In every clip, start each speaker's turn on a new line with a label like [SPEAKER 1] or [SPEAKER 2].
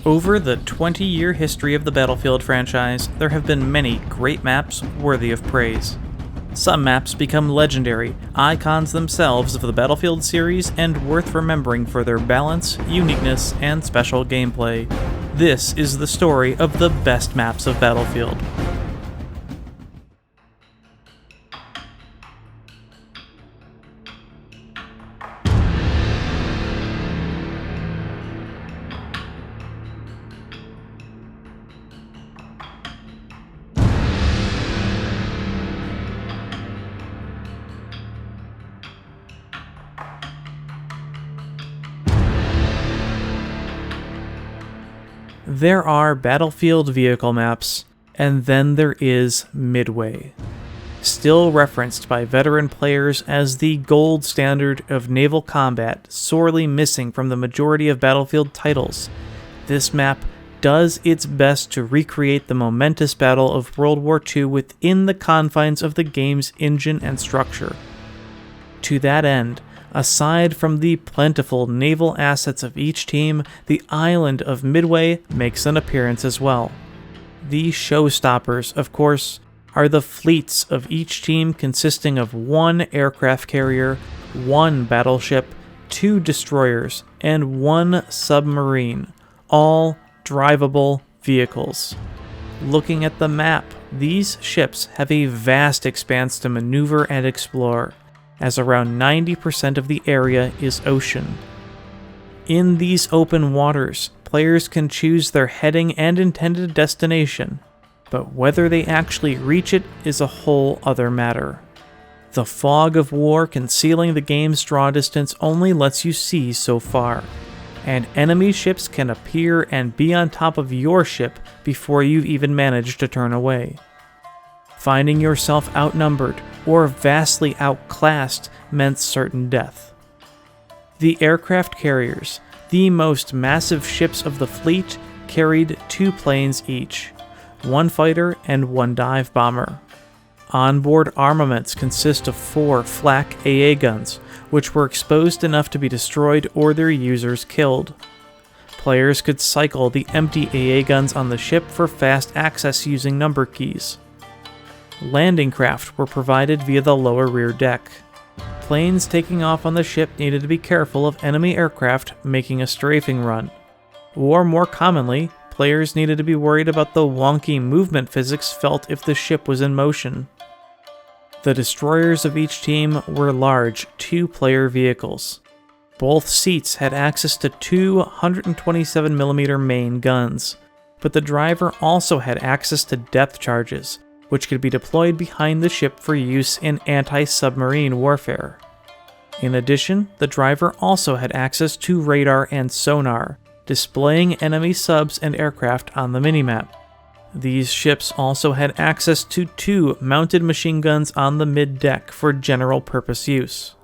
[SPEAKER 1] Over the 20-year history of the Battlefield franchise, there have been many great maps worthy of praise. Some maps become legendary, icons themselves of the Battlefield series and worth remembering for their balance, uniqueness, and special gameplay. This is the story of the best maps of Battlefield. There are Battlefield vehicle maps, and then there is Midway. Still referenced by veteran players as the gold standard of naval combat, sorely missing from the majority of Battlefield titles, this map does its best to recreate the momentous battle of World War II within the confines of the game's engine and structure. To that end, aside from the plentiful naval assets of each team, the island of Midway makes an appearance as well. The showstoppers, of course, are the fleets of each team consisting of 1 aircraft carrier, 1 battleship, 2 destroyers, and 1 submarine, all drivable vehicles. Looking at the map, these ships have a vast expanse to maneuver and explore, as around 90% of the area is ocean. In these open waters, players can choose their heading and intended destination, but whether they actually reach it is a whole other matter. The fog of war concealing the game's draw distance only lets you see so far, and enemy ships can appear and be on top of your ship before you've even managed to turn away. Finding yourself outnumbered or vastly outclassed meant certain death. The aircraft carriers, the most massive ships of the fleet, carried 2 planes each, 1 fighter and 1 dive bomber. Onboard armaments consist of 4 flak AA guns, which were exposed enough to be destroyed or their users killed. Players could cycle the empty AA guns on the ship for fast access using number keys. Landing craft were provided via the lower rear deck. Planes taking off on the ship needed to be careful of enemy aircraft making a strafing run. Or more commonly, players needed to be worried about the wonky movement physics felt if the ship was in motion. The destroyers of each team were large 2-player vehicles. Both seats had access to 2 127mm main guns, but the driver also had access to depth charges, which could be deployed behind the ship for use in anti-submarine warfare. In addition, the driver also had access to radar and sonar, displaying enemy subs and aircraft on the minimap. These ships also had access to 2 mounted machine guns on the mid-deck for general-purpose use.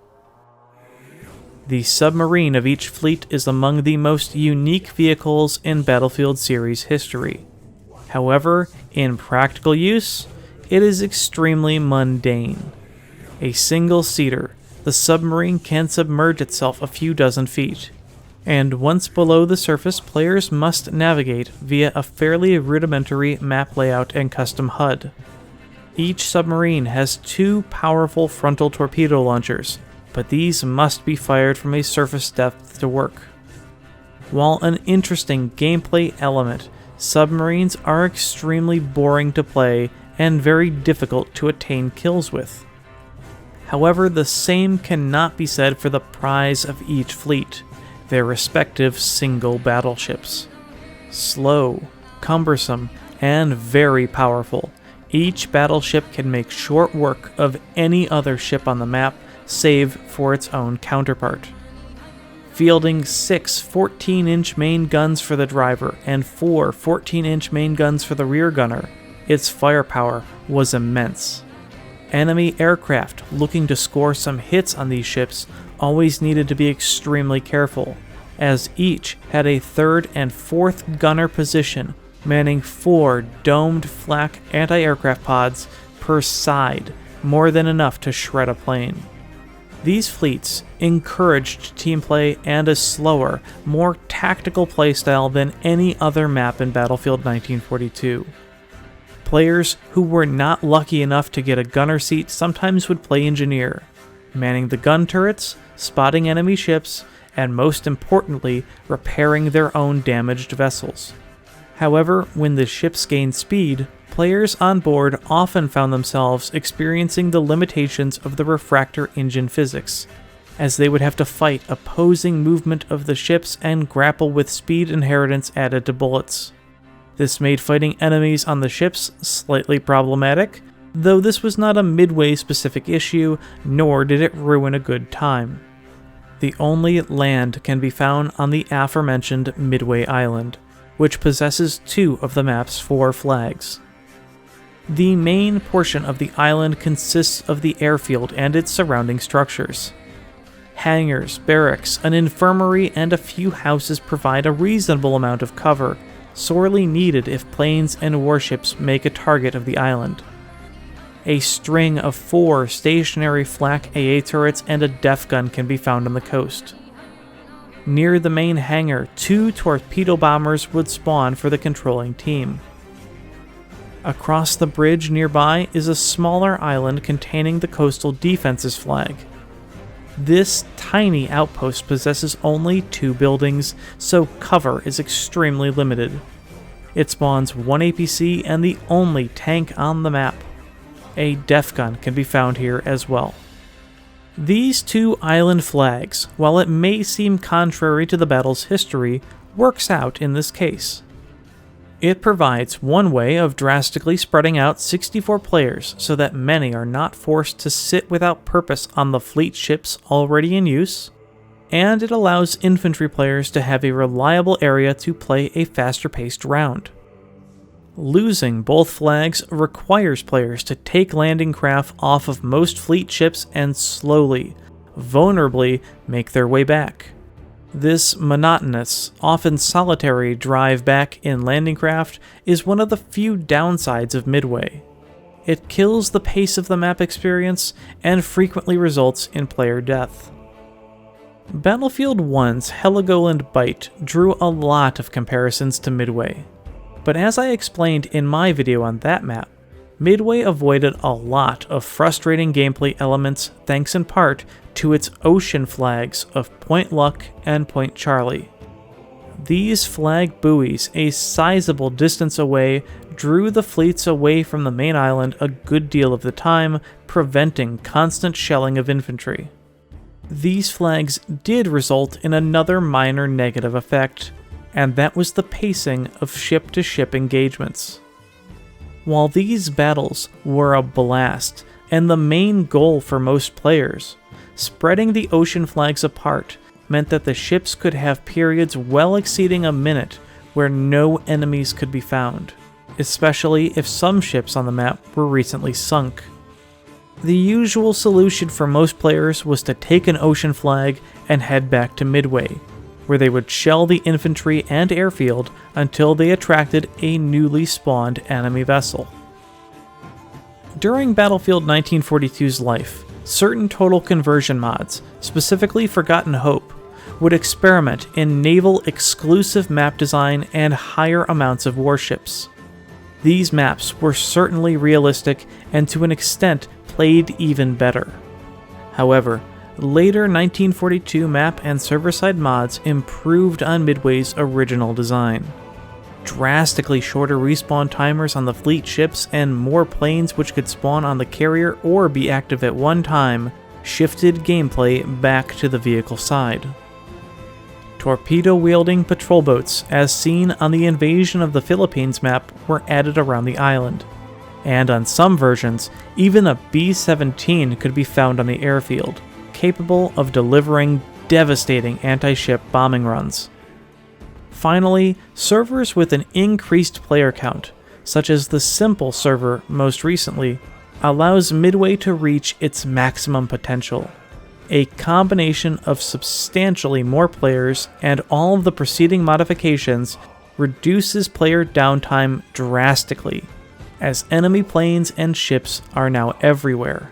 [SPEAKER 1] The submarine of each fleet is among the most unique vehicles in Battlefield series history. However, in practical use, it is extremely mundane. A single-seater, the submarine can submerge itself a few dozen feet, and once below the surface, players must navigate via a fairly rudimentary map layout and custom HUD. Each submarine has 2 powerful frontal torpedo launchers, but these must be fired from a surface depth to work. While an interesting gameplay element, submarines are extremely boring to play and very difficult to attain kills with. However, the same cannot be said for the prize of each fleet, their respective single battleships. Slow, cumbersome, and very powerful, each battleship can make short work of any other ship on the map, save for its own counterpart. Fielding 6 14-inch main guns for the driver and 4 14-inch main guns for the rear gunner, its firepower was immense. Enemy aircraft looking to score some hits on these ships always needed to be extremely careful, as each had a 3rd and 4th gunner position manning 4 domed flak anti-aircraft pods per side, more than enough to shred a plane. These fleets encouraged team play and a slower, more tactical playstyle than any other map in Battlefield 1942. Players who were not lucky enough to get a gunner seat sometimes would play engineer, manning the gun turrets, spotting enemy ships, and most importantly, repairing their own damaged vessels. However, when the ships gained speed, players on board often found themselves experiencing the limitations of the refractor engine physics, as they would have to fight opposing movement of the ships and grapple with speed inheritance added to bullets. This made fighting enemies on the ships slightly problematic, though this was not a Midway-specific issue, nor did it ruin a good time. The only land can be found on the aforementioned Midway Island, which possesses 2 of the map's 4 flags. The main portion of the island consists of the airfield and its surrounding structures. Hangars, barracks, an infirmary, and a few houses provide a reasonable amount of cover, sorely needed if planes and warships make a target of the island. A string of 4 stationary flak AA turrets and a def gun can be found on the coast. Near the main hangar, 2 torpedo bombers would spawn for the controlling team. Across the bridge nearby is a smaller island containing the coastal defenses flag. This tiny outpost possesses only 2 buildings, so cover is extremely limited. It spawns 1 APC and the only tank on the map. A def gun can be found here as well. These 2 island flags, while it may seem contrary to the battle's history, works out in this case. It provides one way of drastically spreading out 64 players so that many are not forced to sit without purpose on the fleet ships already in use, and it allows infantry players to have a reliable area to play a faster-paced round. Losing both flags requires players to take landing craft off of most fleet ships and slowly, vulnerably make their way back. This monotonous, often solitary drive back in landing craft is one of the few downsides of Midway. It kills the pace of the map experience and frequently results in player death. Battlefield 1's Heligoland Bight drew a lot of comparisons to Midway, but as I explained in my video on that map, Midway avoided a lot of frustrating gameplay elements thanks in part to its ocean flags of Point Luck and Point Charlie. These flag buoys, a sizable distance away, drew the fleets away from the main island a good deal of the time, preventing constant shelling of infantry. These flags did result in another minor negative effect, and that was the pacing of ship-to-ship engagements. While these battles were a blast and the main goal for most players, spreading the ocean flags apart meant that the ships could have periods well exceeding a minute where no enemies could be found, especially if some ships on the map were recently sunk. The usual solution for most players was to take an ocean flag and head back to Midway, where they would shell the infantry and airfield until they attracted a newly spawned enemy vessel. During Battlefield 1942's life, certain total conversion mods, specifically Forgotten Hope, would experiment in naval exclusive map design and higher amounts of warships. These maps were certainly realistic and to an extent played even better. However, later 1942 map and server-side mods improved on Midway's original design. Drastically shorter respawn timers on the fleet ships and more planes which could spawn on the carrier or be active at one time shifted gameplay back to the vehicle side. Torpedo-wielding patrol boats, as seen on the Invasion of the Philippines map, were added around the island, and on some versions, even a B-17 could be found on the airfield, capable of delivering devastating anti-ship bombing runs. Finally, servers with an increased player count, such as the Simple server most recently, allows Midway to reach its maximum potential. A combination of substantially more players and all of the preceding modifications reduces player downtime drastically, as enemy planes and ships are now everywhere.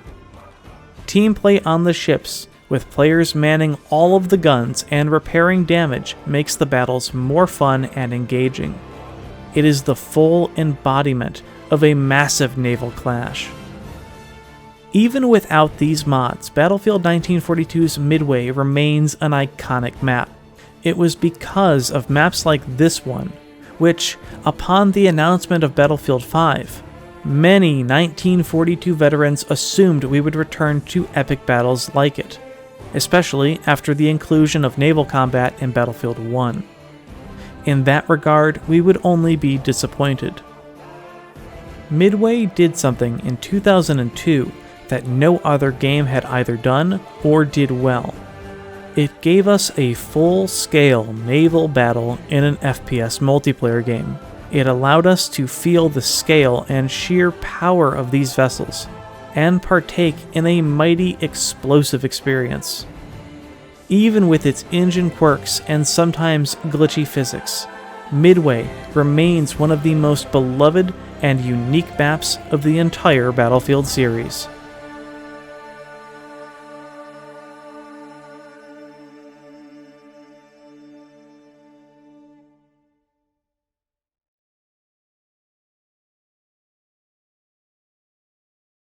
[SPEAKER 1] Team play on the ships, with players manning all of the guns and repairing damage makes the battles more fun and engaging. It is the full embodiment of a massive naval clash. Even without these mods, Battlefield 1942's Midway remains an iconic map. It was because of maps like this one, which, upon the announcement of Battlefield 5, many 1942 veterans assumed we would return to epic battles like it, especially after the inclusion of naval combat in Battlefield 1. In that regard, we would only be disappointed. Midway did something in 2002 that no other game had either done or did well. It gave us a full-scale naval battle in an FPS multiplayer game. It allowed us to feel the scale and sheer power of these vessels, and partake in a mighty explosive experience. Even with its engine quirks and sometimes glitchy physics, Midway remains one of the most beloved and unique maps of the entire Battlefield series.